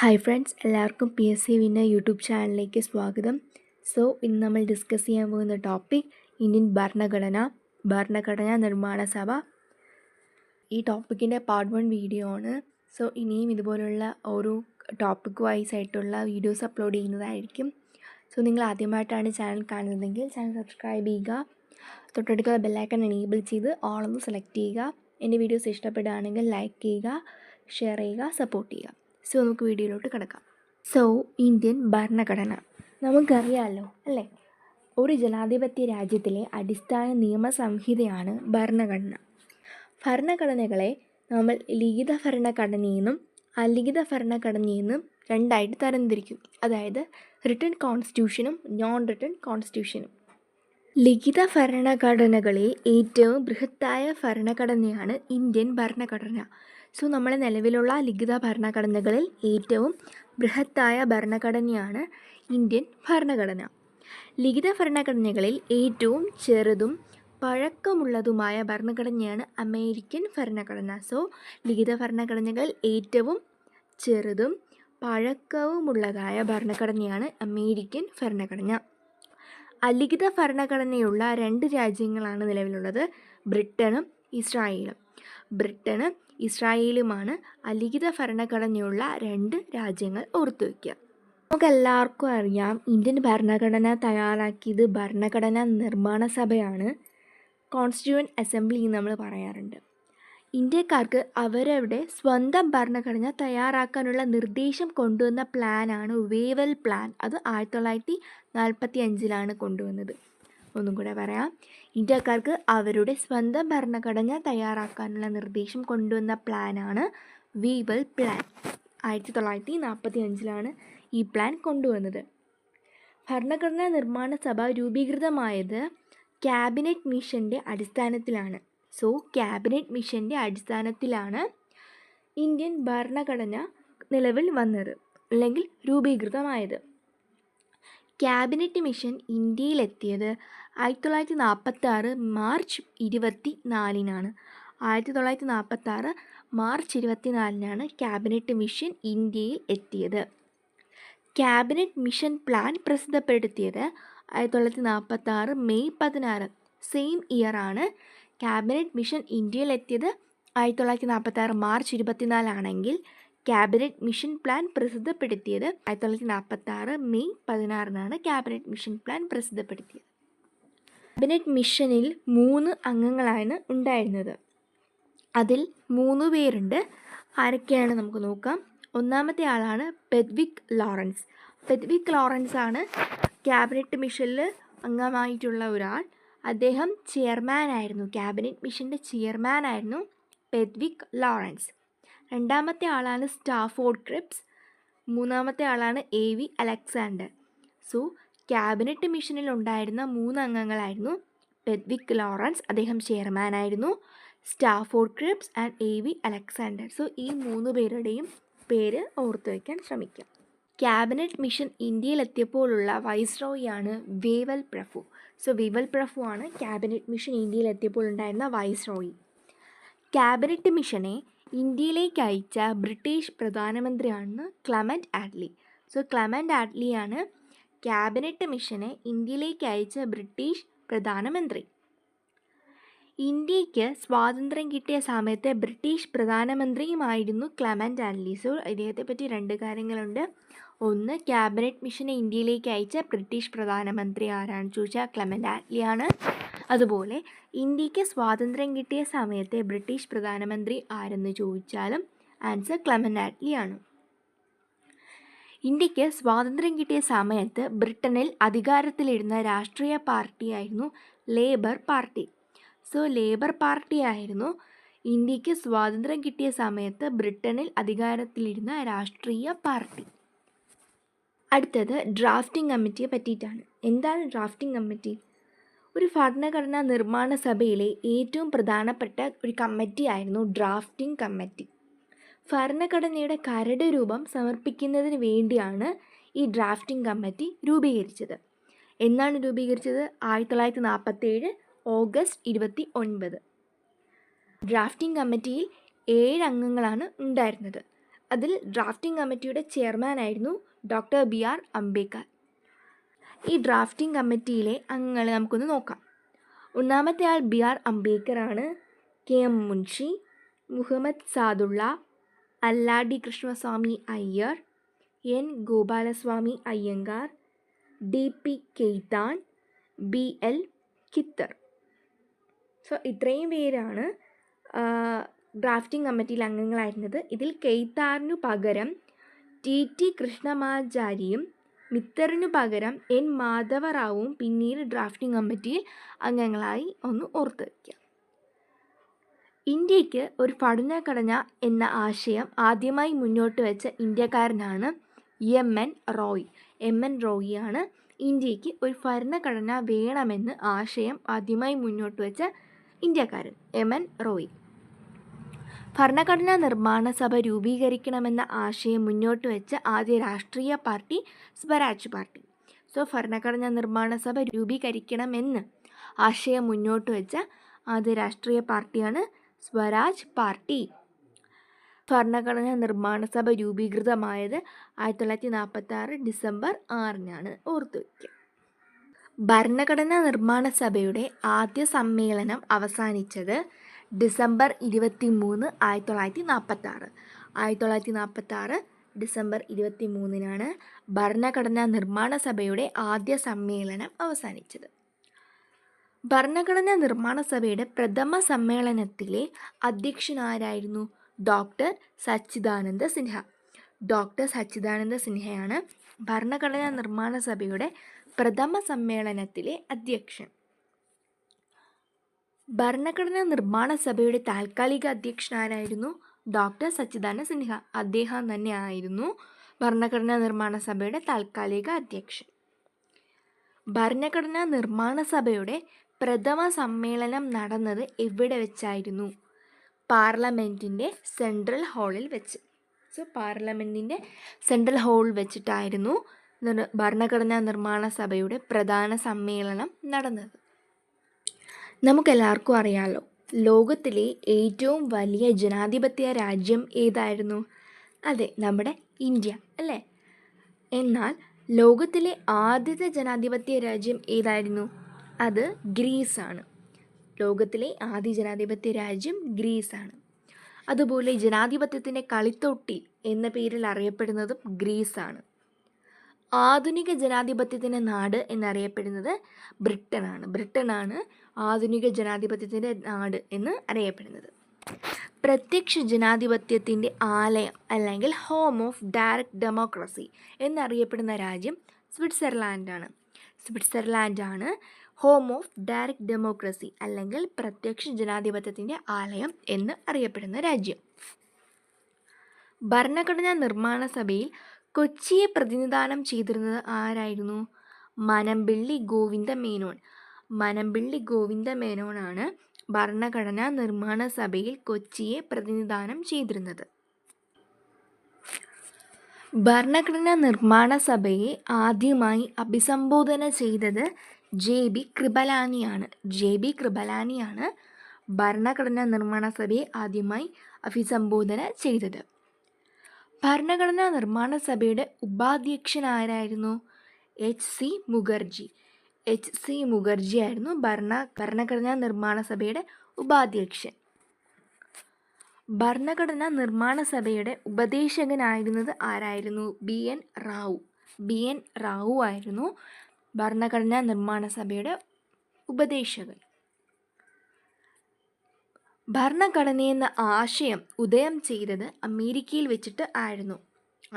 Hi friends, എല്ലാവർക്കും P S C winner YouTube ചാനലിലേക്ക് സ്വാഗതം. ഇന്ന് നമ്മൾ ഡിസ്കസ് ചെയ്യാൻ പോകുന്ന ടോപ്പിക് ഇന്ത്യൻ ഭരണഘടനാ നിർമ്മാണ സഭ. ഈ ടോപ്പിക്കിൻ്റെ പാർട്ട് 1 വീഡിയോ ആണ്. ഇനിയും ഇതുപോലുള്ള ഓരോ ടോപ്പിക് വൈസ് ആയിട്ടുള്ള വീഡിയോസ് അപ്ലോഡ് ചെയ്യുന്നതായിരിക്കും. നിങ്ങൾ ആദ്യമായിട്ടാണ് ചാനൽ കാണുന്നതെങ്കിൽ ചാനൽ സബ്സ്ക്രൈബ് ചെയ്യുക, തൊട്ടടുത്തുള്ള ബെല്ലൈക്കൺ എനേബിൾ ചെയ്ത് ഓൾ ഒന്ന് സെലക്ട് ചെയ്യുക. എൻ്റെ വീഡിയോസ് ഇഷ്ടപ്പെടുകയാണെങ്കിൽ ലൈക്ക് ചെയ്യുക, ഷെയർ ചെയ്യുക, സപ്പോർട്ട് ചെയ്യുക. നമുക്ക് വീഡിയോയിലോട്ട് കിടക്കാം. ഇന്ത്യൻ ഭരണഘടന നമുക്കറിയാമല്ലോ അല്ലേ? ഒരു ജനാധിപത്യ രാജ്യത്തിലെ അടിസ്ഥാന നിയമസംഹിതയാണ് ഭരണഘടന. ഭരണഘടനകളെ നമ്മൾ ലിഖിത ഭരണഘടനയെന്നും അലിഖിത ഭരണഘടനയെന്നും രണ്ടായിട്ട് തരംതിരിക്കും. അതായത് റിട്ടൺ കോൺസ്റ്റിറ്റ്യൂഷനും നോൺ റിട്ടൺ കോൺസ്റ്റിറ്റ്യൂഷനും. ലിഖിത ഭരണഘടനകളിൽ ഏറ്റവും ബൃഹത്തായ ഭരണഘടനയാണ് ഇന്ത്യൻ ഭരണഘടന. നമ്മളെ നിലവിലുള്ള ലിഖിത ഭരണഘടനകളിൽ ഏറ്റവും ബൃഹത്തായ ഭരണഘടനയാണ് ഇന്ത്യൻ ഭരണഘടന. ലിഖിത ഭരണഘടനകളിൽ ഏറ്റവും ചെറുതും പഴക്കമുള്ളതുമായ ഭരണഘടനയാണ് അമേരിക്കൻ ഭരണഘടന. ലിഖിത ഭരണഘടനകളിൽ ഏറ്റവും ചെറുതും പഴക്കവുമുള്ളതായ ഭരണഘടനയാണ് അമേരിക്കൻ ഭരണഘടന. അലിഖിത ഭരണഘടനയുള്ള 2 രാജ്യങ്ങളാണ് നിലവിലുള്ളത്, ബ്രിട്ടനും ഇസ്രായേലും. ബ്രിട്ടനും ഇസ്രായേലുമാണ് അലിഖിത ഭരണഘടനയുള്ള 2 രാജ്യങ്ങൾ. ഓർത്തു വയ്ക്കുക. നമുക്കെല്ലാവർക്കും അറിയാം, ഇന്ത്യൻ ഭരണഘടന തയ്യാറാക്കിയത് ഭരണഘടനാ നിർമ്മാണ സഭയാണ്. കോൺസ്റ്റിറ്റ്യൂവൻ്റ് അസംബ്ലി എന്ന് നമ്മൾ പറയാറുണ്ട്. ഇന്ത്യക്കാർക്ക് അവരവരുടെ സ്വന്തം ഭരണഘടന തയ്യാറാക്കാനുള്ള നിർദ്ദേശം കൊണ്ടുവന്ന പ്ലാനാണ് വേവൽ പ്ലാൻ. അത് 1945 കൊണ്ടുവന്നത്. ഒന്നും കൂടെ പറയാം, ഇന്ത്യക്കാർക്ക് അവരുടെ സ്വന്തം ഭരണഘടന തയ്യാറാക്കാനുള്ള നിർദ്ദേശം കൊണ്ടുവന്ന പ്ലാനാണ് വേവൽ പ്ലാൻ. 1945 ഈ പ്ലാൻ കൊണ്ടുവന്നത്. ഭരണഘടനാ നിർമ്മാണ സഭ രൂപീകൃതമായത് ക്യാബിനറ്റ് മിഷൻ്റെ അടിസ്ഥാനത്തിലാണ്. ക്യാബിനറ്റ് മിഷൻ്റെ അടിസ്ഥാനത്തിലാണ് ഇന്ത്യൻ ഭരണഘടന നിലവിൽ വന്നത് അല്ലെങ്കിൽ രൂപീകൃതമായത്. ക്യാബിനറ്റ് മിഷൻ ഇന്ത്യയിലെത്തിയത് 1946 മാർച്ച് 24 1946 മാർച്ച് 24 ക്യാബിനറ്റ് മിഷൻ ഇന്ത്യയിൽ എത്തിയത്. ക്യാബിനറ്റ് മിഷൻ പ്ലാൻ പ്രസിദ്ധപ്പെടുത്തിയത് 1946 മെയ് 16. സെയിം ഇയർ ആണ് ക്യാബിനറ്റ് മിഷൻ ഇന്ത്യയിലെത്തിയത്. 1946 മാർച്ച് 24 ആണെങ്കിൽ ക്യാബിനറ്റ് മിഷൻ പ്ലാൻ പ്രസിദ്ധപ്പെടുത്തിയത് 1946 മെയ് 16 ക്യാബിനറ്റ് മിഷൻ പ്ലാൻ പ്രസിദ്ധപ്പെടുത്തിയത്. ക്യാബിനറ്റ് മിഷനിൽ 3 അംഗങ്ങളാണ് ഉണ്ടായിരുന്നത്. അതിൽ 3 പേരുണ്ട്. ആരൊക്കെയാണ് നമുക്ക് നോക്കാം. ഒന്നാമത്തെ ആളാണ് പെഡ്വിക് ലോറൻസ്. പെഡ്വിക് ലോറൻസ് ആണ് ക്യാബിനറ്റ് മിഷനിൽ അംഗമായിട്ടുള്ള ഒരാൾ. അദ്ദേഹം ചെയർമാനായിരുന്നു, ക്യാബിനറ്റ് മിഷൻ്റെ ചെയർമാനായിരുന്നു പെഡ്വിക് ലോറൻസ്. രണ്ടാമത്തെ ആളാണ് സ്റ്റാഫോർഡ് ക്രിപ്സ്. മൂന്നാമത്തെ ആളാണ് A.V. അലക്സാണ്ടർ. ക്യാബിനറ്റ് മിഷനിൽ ഉണ്ടായിരുന്ന 3 അംഗങ്ങളായിരുന്നു പെഡ്വിക് ലോറൻസ്, അദ്ദേഹം ചെയർമാനായിരുന്നു, Stafford Cripps and A.V. Alexander. ഈ 3 പേരുടെയും പേര് ഓർത്തു വയ്ക്കാൻ ശ്രമിക്കാം. ക്യാബിനറ്റ് മിഷൻ ഇന്ത്യയിലെത്തിയപ്പോഴുള്ള വൈസ്രോയിയാണ് വേവൽ പ്രഭു. വേവൽ പ്രഭു ആണ് ക്യാബിനറ്റ് മിഷൻ ഇന്ത്യയിലെത്തിയപ്പോൾ ഉണ്ടായിരുന്ന വൈസ്രോയി. ക്യാബിനറ്റ് മിഷനെ ഇന്ത്യയിലേക്ക് അയച്ച ബ്രിട്ടീഷ് പ്രധാനമന്ത്രിയാണ് ക്ലെമന്റ് ആറ്റ്ലി. ക്ലെമന്റ് ആറ്റ്ലിയാണ് ക്യാബിനറ്റ് മിഷനെ ഇന്ത്യയിലേക്ക് അയച്ച ബ്രിട്ടീഷ് പ്രധാനമന്ത്രി. ഇന്ത്യക്ക് സ്വാതന്ത്ര്യം കിട്ടിയ സമയത്ത് ബ്രിട്ടീഷ് പ്രധാനമന്ത്രിയുമായിരുന്നു ക്ലെമന്റ് ആറ്റ്ലി. ഇദ്ദേഹത്തെ പറ്റി 2 കാര്യങ്ങളുണ്ട്. ഒന്ന്, ക്യാബിനറ്റ് മിഷനെ ഇന്ത്യയിലേക്ക് അയച്ച ബ്രിട്ടീഷ് പ്രധാനമന്ത്രി ആരാണെന്ന് ചോദിച്ചാൽ ക്ലെമന്റ് ആറ്റ്ലിയാണ്. അതുപോലെ ഇന്ത്യക്ക് സ്വാതന്ത്ര്യം കിട്ടിയ സമയത്തെ ബ്രിട്ടീഷ് പ്രധാനമന്ത്രി ആരെന്ന് ചോദിച്ചാലും ആൻസർ ക്ലെമന്റ് ആറ്റ്ലിയാണ്. ഇന്ത്യക്ക് സ്വാതന്ത്ര്യം കിട്ടിയ സമയത്ത് ബ്രിട്ടനിൽ അധികാരത്തിലിരുന്ന രാഷ്ട്രീയ പാർട്ടിയായിരുന്നു ലേബർ പാർട്ടി. ലേബർ പാർട്ടിയായിരുന്നു ഇന്ത്യക്ക് സ്വാതന്ത്ര്യം കിട്ടിയ സമയത്ത് ബ്രിട്ടനിൽ അധികാരത്തിലിരുന്ന രാഷ്ട്രീയ പാർട്ടി. അടുത്തത് ഡ്രാഫ്റ്റിംഗ് കമ്മിറ്റിയെ പറ്റിയിട്ടാണ്. എന്താണ് ഡ്രാഫ്റ്റിംഗ് കമ്മിറ്റി? ഒരു ഭരണഘടനാ നിർമ്മാണ സഭയിലെ ഏറ്റവും പ്രധാനപ്പെട്ട ഒരു കമ്മിറ്റിയായിരുന്നു ഡ്രാഫ്റ്റിംഗ് കമ്മിറ്റി. ഭരണഘടനയുടെ കരട് രൂപം സമർപ്പിക്കുന്നതിന് വേണ്ടിയാണ് ഈ ഡ്രാഫ്റ്റിംഗ് കമ്മിറ്റി രൂപീകരിച്ചത്. എന്നാണ് രൂപീകരിച്ചത്? 1947 ഓഗസ്റ്റ് 29. ഡ്രാഫ്റ്റിംഗ് കമ്മിറ്റിയിൽ 7 അംഗങ്ങളാണ് ഉണ്ടായിരുന്നത്. അതിൽ ഡ്രാഫ്റ്റിംഗ് കമ്മിറ്റിയുടെ ചെയർമാനായിരുന്നു ഡോക്ടർ BR അംബേദ്കർ. ഈ ഡ്രാഫ്റ്റിംഗ് കമ്മിറ്റിയിലെ അംഗങ്ങളെ നമുക്കൊന്ന് നോക്കാം. ഒന്നാമത്തെ ആൾ BR അംബേദ്കറാണ്. KM Munshi, Muhammad Saadulla, Alladi Krishnaswami Ayyar, N Gopalaswami Ayyangar, DP Khaitan, BL Khitar. So ഇത്രയും പേരാണ് ഡ്രാഫ്റ്റിംഗ് കമ്മിറ്റിയിൽ അംഗങ്ങളായിരുന്നത്. ഇതിൽ കെയ്ത്താറിനു പകരം TT കൃഷ്ണമാചാരിയും മിത്തറിനു പകരം N മാധവറാവുവും പിന്നീട് ഡ്രാഫ്റ്റിംഗ് കമ്മിറ്റിയിൽ അംഗങ്ങളായി. ഒന്ന് ഓർത്ത് വയ്ക്കുക. ഇന്ത്യക്ക് ഒരു ഭരണഘടന എന്ന ആശയം ആദ്യമായി മുന്നോട്ട് വെച്ച ഇന്ത്യക്കാരനാണ് MN റോയ്. MN റോയിയാണ് ഇന്ത്യക്ക് ഒരു ഭരണഘടന വേണമെന്ന് ആശയം ആദ്യമായി മുന്നോട്ട് വെച്ച ഇന്ത്യക്കാരൻ MN റോയ്. ഭരണഘടനാ നിർമ്മാണ സഭ രൂപീകരിക്കണമെന്ന ആശയം മുന്നോട്ട് വെച്ച ആദ്യ രാഷ്ട്രീയ പാർട്ടി സ്വരാജ് പാർട്ടി. സോ ഭരണഘടനാ നിർമ്മാണ സഭ രൂപീകരിക്കണമെന്ന് ആശയം മുന്നോട്ട് വെച്ച ആദ്യ രാഷ്ട്രീയ പാർട്ടിയാണ് സ്വരാജ് പാർട്ടി. ഭരണഘടനാ നിർമ്മാണ സഭ രൂപീകൃതമായത് 1946 ഡിസംബർ 6-നാണ്. ഓർത്തു വയ്ക്കുക. ഭരണഘടനാ നിർമ്മാണ സഭയുടെ ആദ്യ സമ്മേളനം അവസാനിച്ചത് ഡിസംബർ 23, 1946. 1946 ഡിസംബർ 23-നാണ് ഭരണഘടനാ നിർമ്മാണ സഭയുടെ ആദ്യ സമ്മേളനം അവസാനിച്ചത്. ഭരണഘടനാ നിർമ്മാണ സഭയുടെ പ്രഥമ സമ്മേളനത്തിലെ അധ്യക്ഷനാരായിരുന്നു? ഡോക്ടർ സച്ചിദാനന്ദ സിൻഹ. ഡോക്ടർ സച്ചിദാനന്ദ സിൻഹയാണ് ഭരണഘടനാ നിർമ്മാണ സഭയുടെ പ്രഥമ സമ്മേളനത്തിലെ അധ്യക്ഷൻ. ഭരണഘടനാ നിർമ്മാണ സഭയുടെ താൽക്കാലിക അധ്യക്ഷനാരായിരുന്നു? ഡോക്ടർ സച്ചിദാനന്ദ സിൻഹ. അദ്ദേഹം തന്നെയായിരുന്നു ഭരണഘടനാ നിർമ്മാണ സഭയുടെ താൽക്കാലിക അധ്യക്ഷൻ. ഭരണഘടനാ നിർമ്മാണ സഭയുടെ പ്രഥമ സമ്മേളനം നടന്നത് എവിടെ വെച്ചായിരുന്നു? പാർലമെൻറ്റിൻ്റെ സെൻട്രൽ ഹാളിൽ വെച്ച്. സോ പാർലമെൻറ്റിൻ്റെ സെൻട്രൽ ഹാളിൽ വെച്ചിട്ടായിരുന്നു ഭരണഘടനാ നിർമ്മാണ സഭയുടെ പ്രധാന സമ്മേളനം നടന്നത്. നമുക്കെല്ലാവർക്കും അറിയാമല്ലോ, ലോകത്തിലെ ഏറ്റവും വലിയ ജനാധിപത്യ രാജ്യം ഏതായിരുന്നു? അതെ, നമ്മുടെ ഇന്ത്യ അല്ലേ? എന്നാൽ ലോകത്തിലെ ആദ്യത്തെ ജനാധിപത്യ രാജ്യം ഏതായിരുന്നു? അത് ഗ്രീസാണ്. ലോകത്തിലെ ആദ്യ ജനാധിപത്യ രാജ്യം ഗ്രീസാണ്. അതുപോലെ ജനാധിപത്യത്തിൻ്റെ കളിത്തൊട്ടി എന്ന പേരിൽ അറിയപ്പെടുന്നതും ഗ്രീസാണ്. ആധുനിക ജനാധിപത്യത്തിൻ്റെ നാട് എന്നറിയപ്പെടുന്നത് ബ്രിട്ടനാണ്. ബ്രിട്ടനാണ് ആധുനിക ജനാധിപത്യത്തിൻ്റെ നാട് എന്ന് അറിയപ്പെടുന്നത്. പ്രത്യക്ഷ ജനാധിപത്യത്തിൻ്റെ ആലയം അല്ലെങ്കിൽ ഹോം ഓഫ് ഡയറക്റ്റ് ഡെമോക്രസി എന്നറിയപ്പെടുന്ന രാജ്യം സ്വിറ്റ്സർലാൻഡാണ്. സ്വിറ്റ്സർലാൻഡാണ് ഹോം ഓഫ് ഡയറക്റ്റ് ഡെമോക്രസി അല്ലെങ്കിൽ പ്രത്യക്ഷ ജനാധിപത്യത്തിൻ്റെ ആലയം എന്ന് അറിയപ്പെടുന്ന രാജ്യം. ഭരണഘടനാ നിർമ്മാണ സഭയിൽ കൊച്ചിയെ പ്രതിനിധാനം ചെയ്തിരുന്നത് ആരായിരുന്നു? മനംപിള്ളി ഗോവിന്ദ മേനോൻ. മനംപിള്ളി ഗോവിന്ദ മേനോനാണ് ഭരണഘടനാ നിർമ്മാണ സഭയിൽ കൊച്ചിയെ പ്രതിനിധാനം ചെയ്തിരുന്നത്. ഭരണഘടനാ നിർമ്മാണ സഭയെ ആദ്യമായി അഭിസംബോധന ചെയ്തത് JB കൃപലാനിയാണ്. JB കൃപലാനിയാണ് ഭരണഘടനാ നിർമ്മാണ സഭയെ ആദ്യമായി അഭിസംബോധന ചെയ്തത്. ഭരണഘടനാ നിർമ്മാണ സഭയുടെ ഉപാധ്യക്ഷനാരായിരുന്നു? HC മുഖർജി. HC മുഖർജി ആയിരുന്നു ഭരണഘടനാ നിർമ്മാണ സഭയുടെ ഉപാധ്യക്ഷൻ. ഭരണഘടനാ നിർമ്മാണ സഭയുടെ ഉപദേശകനായിരുന്നത് ആരായിരുന്നു? BN റാവു. BN റാവു ആയിരുന്നു ഭരണഘടനാ നിർമ്മാണ സഭയുടെ ഉപദേശകൻ. ഭരണഘടനയെന്ന ആശയം ഉദയം ചെയ്തത് അമേരിക്കയിൽ വെച്ചിട്ട് ആയിരുന്നു.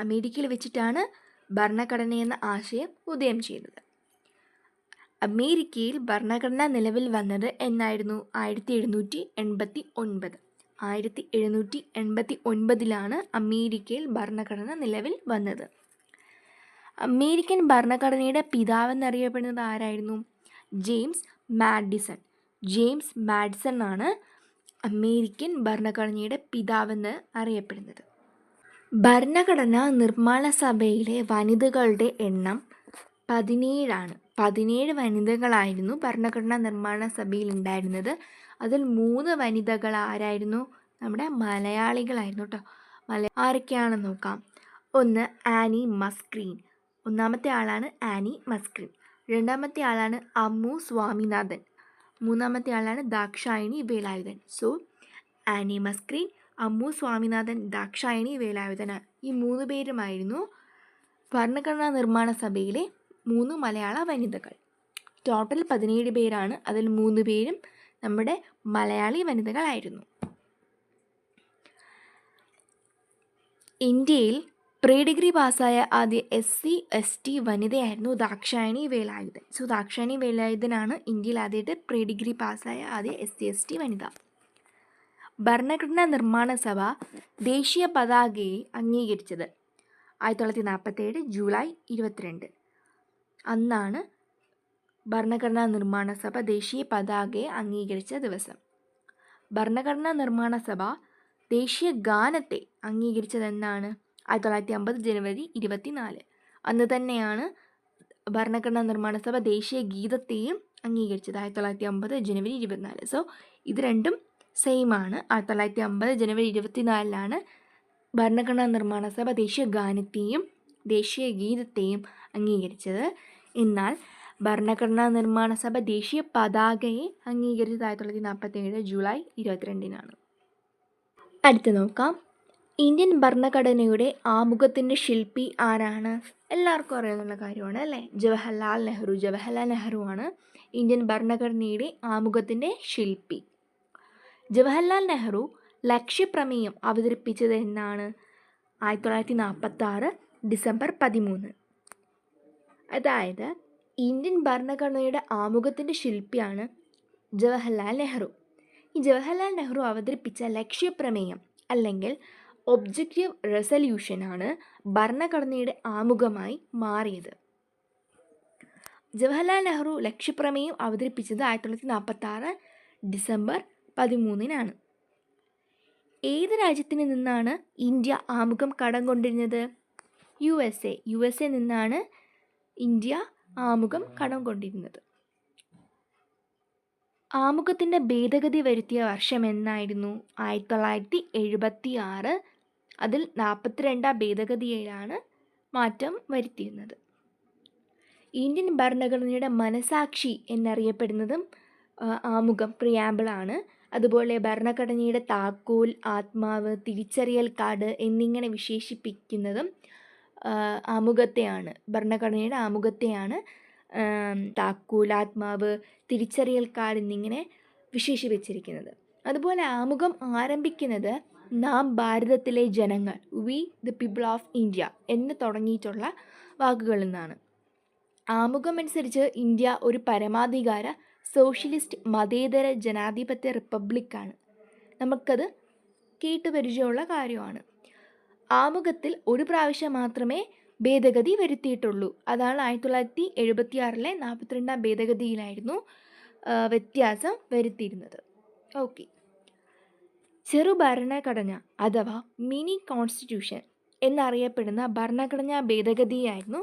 അമേരിക്കയിൽ വെച്ചിട്ടാണ് ഭരണഘടനയെന്ന ആശയം ഉദയം ചെയ്തത്. അമേരിക്കയിൽ ഭരണഘടന നിലവിൽ വന്നത് എന്നായിരുന്നു? 1789. 1789 അമേരിക്കയിൽ ഭരണഘടന നിലവിൽ വന്നത്. അമേരിക്കൻ ഭരണഘടനയുടെ പിതാവെന്നറിയപ്പെടുന്നത് ആരായിരുന്നു? James Madison. ജെയിംസ് മാഡിസൺ ആണ് അമേരിക്കൻ ഭരണഘടനയുടെ പിതാവെന്ന് അറിയപ്പെടുന്നത്. ഭരണഘടനാ നിർമ്മാണ സഭയിലെ വനിതകളുടെ എണ്ണം 17 ആണ്. 17 വനിതകളായിരുന്നു ഭരണഘടനാ നിർമ്മാണ സഭയിൽ ഉണ്ടായിരുന്നത്. അതിൽ 3 വനിതകൾ ആരായിരുന്നു? നമ്മുടെ മലയാളികളായിരുന്നു കേട്ടോ. ആരൊക്കെയാണെന്ന് നോക്കാം. ഒന്ന് ആനി മസ്ക്രീൻ. ഒന്നാമത്തെ ആളാണ് ആനി മസ്ക്രീൻ. രണ്ടാമത്തെ ആളാണ് അമ്മു സ്വാമിനാഥൻ. മൂന്നാമത്തെ ആളാണ് ദാക്ഷായണി വേലായുധൻ. സോ ആനി മസ്ക്രീൻ, അമ്മു സ്വാമിനാഥൻ, ദാക്ഷായണി വേലായുധൻ, ഈ 3 പേരുമായിരുന്നു ഭരണഘടനാ നിർമ്മാണ സഭയിലെ 3 മലയാള വനിതകൾ. ടോട്ടൽ 17 പേരാണ്. അതിൽ 3 പേരും നമ്മുടെ മലയാളി വനിതകളായിരുന്നു. ഇന്ത്യയിൽ പ്രീ ഡിഗ്രി പാസ്സായ ആദ്യ SC/ST വനിതയായിരുന്നു ദാക്ഷായണി വേലായുധൻ. സോ ദാക്ഷായണി വേലായുധനാണ് ഇന്ത്യയിൽ ആദ്യമായിട്ട് പ്രീ ഡിഗ്രി പാസ്സായ ആദ്യ SC/ST വനിത. ഭരണഘടനാ നിർമ്മാണ സഭ ദേശീയ പതാകയെ അംഗീകരിച്ചത് 1947 ജൂലൈ 22. അന്നാണ് ഭരണഘടനാ നിർമ്മാണ സഭ ദേശീയ പതാകയെ അംഗീകരിച്ച ദിവസം. ഭരണഘടനാ നിർമ്മാണ സഭ ദേശീയ ഗാനത്തെ അംഗീകരിച്ചതെന്നാണ് 1950 ജനുവരി 24. അന്ന് തന്നെയാണ് ഭരണഘടനാ നിർമ്മാണ സഭ ദേശീയ ഗീതത്തെയും അംഗീകരിച്ചത് 1950 ജനുവരി 24. സോ ഇത് രണ്ടും സെയിം ആണ്. 1950 ജനുവരി 24 ഭരണഘടനാ നിർമ്മാണ സഭ ദേശീയ ഗാനത്തെയും ദേശീയ ഗീതത്തെയും അംഗീകരിച്ചത്. എന്നാൽ ഭരണഘടനാ നിർമ്മാണ സഭ ദേശീയ പതാകയെ അംഗീകരിച്ചത് 1947 ജൂലൈ 22. അടുത്ത് നോക്കാം. ഇന്ത്യൻ ഭരണഘടനയുടെ ആമുഖത്തിൻ്റെ ശില്പി ആരാണ്? എല്ലാവർക്കും അറിയാവുന്ന കാര്യമാണ് അല്ലേ? ജവഹർലാൽ നെഹ്റു. ജവഹർലാൽ നെഹ്റു ആണ് ഇന്ത്യൻ ഭരണഘടനയുടെ ആമുഖത്തിൻ്റെ ശില്പി. ജവഹർലാൽ നെഹ്റു ലക്ഷ്യപ്രമേയം അവതരിപ്പിച്ചത് എന്നാണ്? 1946 ഡിസംബർ 13. അതായത് ഇന്ത്യൻ ഭരണഘടനയുടെ ആമുഖത്തിൻ്റെ ശില്പിയാണ് ജവഹർലാൽ നെഹ്റു. ഈ ജവഹർലാൽ നെഹ്റു അവതരിപ്പിച്ച ലക്ഷ്യപ്രമേയം അല്ലെങ്കിൽ ഒബ്ജക്റ്റീവ് റെസല്യൂഷനാണ് ഭരണഘടനയുടെ ആമുഖമായി മാറിയത്. ജവഹർലാൽ നെഹ്റു ലക്ഷ്യപ്രമേയം അവതരിപ്പിച്ചത് 1946 ഡിസംബർ 13. ഏത് രാജ്യത്തിന് നിന്നാണ് ഇന്ത്യ ആമുഖം കടം കൊണ്ടിരുന്നത്? USA നിന്നാണ് ഇന്ത്യ ആമുഖം കടം കൊണ്ടിരുന്നത്. ആമുഖത്തിൻ്റെ ഭേദഗതി വരുത്തിയ വർഷം എന്നായിരുന്നു? 1976. അതിൽ 42 ഭേദഗതിയിലാണ് മാറ്റം വരുത്തിയിരുന്നത്. ഇന്ത്യൻ ഭരണഘടനയുടെ മനസാക്ഷി എന്നറിയപ്പെടുന്നതും ആമുഖം പ്രിയാമ്പിളാണ്. അതുപോലെ ഭരണഘടനയുടെ താക്കോൽ, ആത്മാവ്, തിരിച്ചറിയൽ കാർഡ് എന്നിങ്ങനെ വിശേഷിപ്പിക്കുന്നതും ആമുഖത്തെയാണ്. ഭരണഘടനയുടെ ആമുഖത്തെയാണ് താക്കോൽ, ആത്മാവ്, തിരിച്ചറിയൽ കാർഡ് എന്നിങ്ങനെ വിശേഷിപ്പിച്ചിരിക്കുന്നത്. അതുപോലെ ആമുഖം ആരംഭിക്കുന്നത് നാം ഭാരതത്തിലെ ജനങ്ങൾ, we the people of India എന്ന് തുടങ്ങിയിട്ടുള്ള വാക്കുകളിൽ നിന്നാണ്. ആമുഖം അനുസരിച്ച് ഇന്ത്യ ഒരു പരമാധികാര സോഷ്യലിസ്റ്റ് മതേതര ജനാധിപത്യ റിപ്പബ്ലിക്കാണ്. നമുക്കത് കേട്ടുപരിചയമുള്ള കാര്യമാണ്. ആമുഖത്തിൽ ഒരു പ്രാവശ്യം മാത്രമേ ഭേദഗതി വരുത്തിയിട്ടുള്ളൂ. അതാണ് 1976 42 ഭേദഗതിയിലായിരുന്നു വ്യത്യാസം വരുത്തിയിരുന്നത്. ഓക്കെ. ചെറുഭരണഘടന അഥവാ മിനി കോൺസ്റ്റിറ്റ്യൂഷൻ എന്നറിയപ്പെടുന്ന ഭരണഘടനാ ഭേദഗതിയായിരുന്നു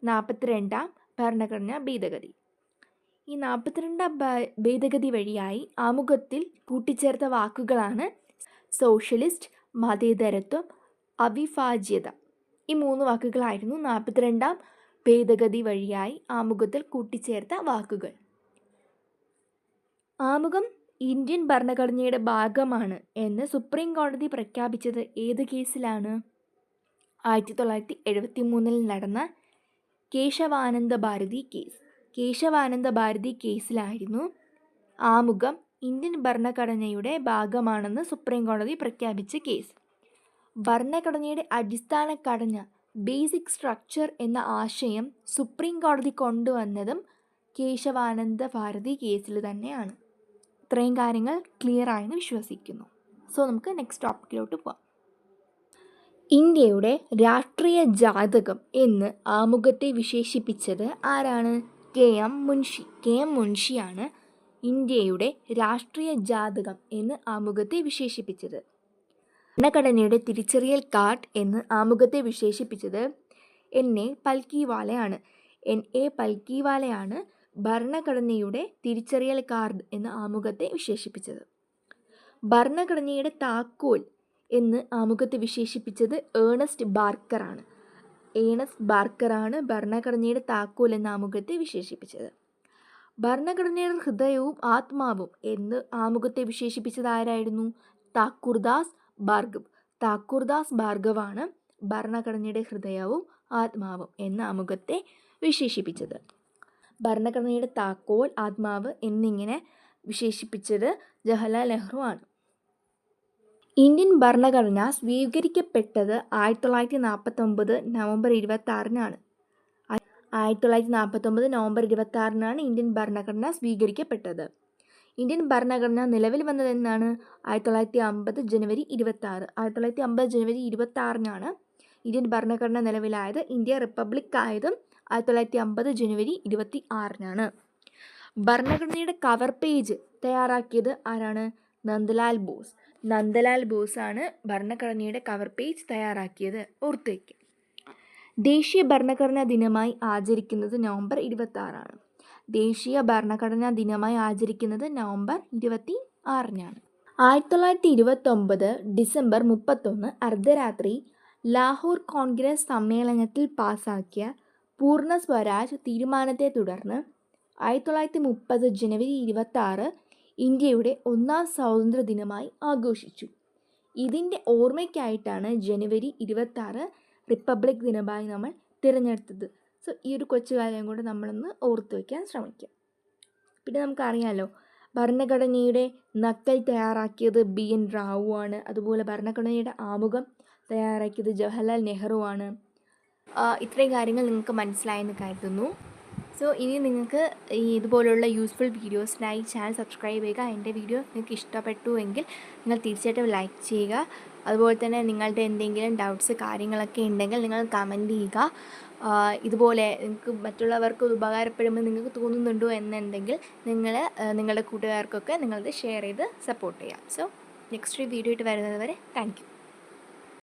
42 ഭരണഘടനാ ഭേദഗതി. ഈ 42 ഭേദഗതി വഴിയായി ആമുഖത്തിൽ കൂട്ടിച്ചേർത്ത വാക്കുകളാണ് സോഷ്യലിസ്റ്റ്, മതേതരത്വം, അവിഭാജ്യത. ഈ 3 വാക്കുകളായിരുന്നു 42 ഭേദഗതി വഴിയായി ആമുഖത്തിൽ കൂട്ടിച്ചേർത്ത വാക്കുകൾ. ആമുഖം ഇന്ത്യൻ ഭരണഘടനയുടെ ഭാഗമാണ് എന്ന് സുപ്രീം കോടതി പ്രഖ്യാപിച്ചത് ഏത് കേസിലാണ്? 1973 നടന്ന കേശവാനന്ദ ഭാരതി കേസ്. കേശവാനന്ദ ഭാരതി കേസിലായിരുന്നു ആമുഖം ഇന്ത്യൻ ഭരണഘടനയുടെ ഭാഗമാണെന്ന് സുപ്രീം കോടതി പ്രഖ്യാപിച്ച കേസ്. ഭരണഘടനയുടെ അടിസ്ഥാന ഘടന, ബേസിക് സ്ട്രക്ചർ എന്ന ആശയം സുപ്രീം കോടതി കൊണ്ടുവന്നതും കേശവാനന്ദ ഭാരതി കേസിൽ തന്നെയാണ്. ഇത്രയും കാര്യങ്ങൾ ക്ലിയർ ആയെന്ന് വിശ്വസിക്കുന്നു. സോ നമുക്ക് നെക്സ്റ്റ് ടോപ്പിക്കിലോട്ട് പോവാം. ഇന്ത്യയുടെ രാഷ്ട്രീയ ജാതകം എന്ന് ആമുഖത്തെ വിശേഷിപ്പിച്ചത് ആരാണ്? KM മുൻഷി. KM മുൻഷിയാണ് ഇന്ത്യയുടെ രാഷ്ട്രീയ ജാതകം എന്ന് ആമുഖത്തെ വിശേഷിപ്പിച്ചത്. ഭരണഘടനയുടെ തിരിച്ചറിയൽ കാർഡ് എന്ന് ആമുഖത്തെ വിശേഷിപ്പിച്ചത് NA പൽക്കിവാലയാണ്. NA പൽക്കിവാലയാണ് ഭരണഘടനയുടെ തിരിച്ചറിയൽ കാർഡ് എന്ന ആമുഖത്തെ വിശേഷിപ്പിച്ചത്. ഭരണഘടനയുടെ താക്കോൽ എന്ന് ആമുഖത്തെ വിശേഷിപ്പിച്ചത് ഏണസ്റ്റ് ബാർക്കറാണ്. ഭരണഘടനയുടെ താക്കോൽ എന്ന ആമുഖത്തെ വിശേഷിപ്പിച്ചത്. ഭരണഘടനയുടെ ഹൃദയവും ആത്മാവും എന്ന് ആമുഖത്തെ വിശേഷിപ്പിച്ചത് ആരായിരുന്നു? താക്കൂർദാസ് ഭാർഗവാണ് ഭരണഘടനയുടെ ഹൃദയവും ആത്മാവും എന്ന ആമുഖത്തെ വിശേഷിപ്പിച്ചത്. ഭരണഘടനയുടെ താക്കോൽ, ആത്മാവ് എന്നിങ്ങനെ വിശേഷിപ്പിച്ചത് ജവഹർലാൽ നെഹ്റു ആണ്. ഇന്ത്യൻ ഭരണഘടന സ്വീകരിക്കപ്പെട്ടത് 1949 നവംബർ 26-നാണ്. 1949 നവംബർ 26-നാണ് ഇന്ത്യൻ ഭരണഘടന സ്വീകരിക്കപ്പെട്ടത്. ഇന്ത്യൻ ഭരണഘടന നിലവിൽ വന്നത് എന്നാണ്? 1950 ജനുവരി 26. 1950 ജനുവരി 26-നാണ് ഇന്ത്യൻ ഭരണഘടന നിലവിലായത്. ഇന്ത്യ റിപ്പബ്ലിക് ആയതും 1950 ജനുവരി 26-നാണ്. ഭരണഘടനയുടെ കവർ പേജ് തയ്യാറാക്കിയത് ആരാണ്? നന്ദലാൽ ബോസാണ് ഭരണഘടനയുടെ കവർ പേജ് തയ്യാറാക്കിയത്. ഓർത്തു വയ്ക്കുക. ദേശീയ ഭരണഘടനാ ദിനമായി ആചരിക്കുന്നത് നവംബർ 26-ആണ്. ദേശീയ ഭരണഘടനാ ദിനമായി ആചരിക്കുന്നത് നവംബർ 26-നാണ്. 1929 ഡിസംബർ 31 അർദ്ധരാത്രി ലാഹോർ കോൺഗ്രസ് സമ്മേളനത്തിൽ പാസാക്കിയ പൂർണ്ണ സ്വരാജ് തീരുമാനത്തെ തുടർന്ന് 1930 ജനുവരി 26 ഇന്ത്യയുടെ 1ാം സ്വാതന്ത്ര്യ ദിനമായി ആഘോഷിച്ചു. ഇതിൻ്റെ ഓർമ്മയ്ക്കായിട്ടാണ് ജനുവരി 26 റിപ്പബ്ലിക് ദിനമായി നമ്മൾ തിരഞ്ഞെടുത്തത്. സോ ഈ ഒരു കൊച്ചു കാര്യം കൂടെ നമ്മളൊന്ന് ഓർത്തു വയ്ക്കാൻ ശ്രമിക്കാം. പിന്നെ നമുക്കറിയാമല്ലോ, ഭരണഘടനയുടെ നക്കൽ തയ്യാറാക്കിയത് BN റാവു ആണ്. അതുപോലെ ഭരണഘടനയുടെ ആമുഖം തയ്യാറാക്കിയത് ജവഹർലാൽ നെഹ്റു ആണ്. ഇത്രയും കാര്യങ്ങൾ നിങ്ങൾക്ക് മനസ്സിലായെന്ന് കരുതുന്നു. സോ ഇനി നിങ്ങൾക്ക് ഇതുപോലുള്ള യൂസ്ഫുൾ വീഡിയോസിനായി ചാനൽ സബ്സ്ക്രൈബ് ചെയ്യുക. എൻ്റെ വീഡിയോ നിങ്ങൾക്ക് ഇഷ്ടപ്പെട്ടു എങ്കിൽ നിങ്ങൾ തീർച്ചയായിട്ടും ലൈക്ക് ചെയ്യുക. അതുപോലെ തന്നെ നിങ്ങളുടെ എന്തെങ്കിലും ഡൗട്ട്സ് കാര്യങ്ങളൊക്കെ ഉണ്ടെങ്കിൽ നിങ്ങൾ കമൻറ്റ് ചെയ്യുക. ഇതുപോലെ നിങ്ങൾക്ക് മറ്റുള്ളവർക്ക് ഉപകാരപ്പെടുമ്പോൾ നിങ്ങൾക്ക് തോന്നുന്നുണ്ടോ എന്നുണ്ടെങ്കിൽ നിങ്ങൾ നിങ്ങളുടെ കൂട്ടുകാർക്കൊക്കെ നിങ്ങളത് ഷെയർ ചെയ്ത് സപ്പോർട്ട് ചെയ്യുക. സോ നെക്സ്റ്റ് വീഡിയോ ആയിട്ട് വരുന്നത് വരെ താങ്ക് യു.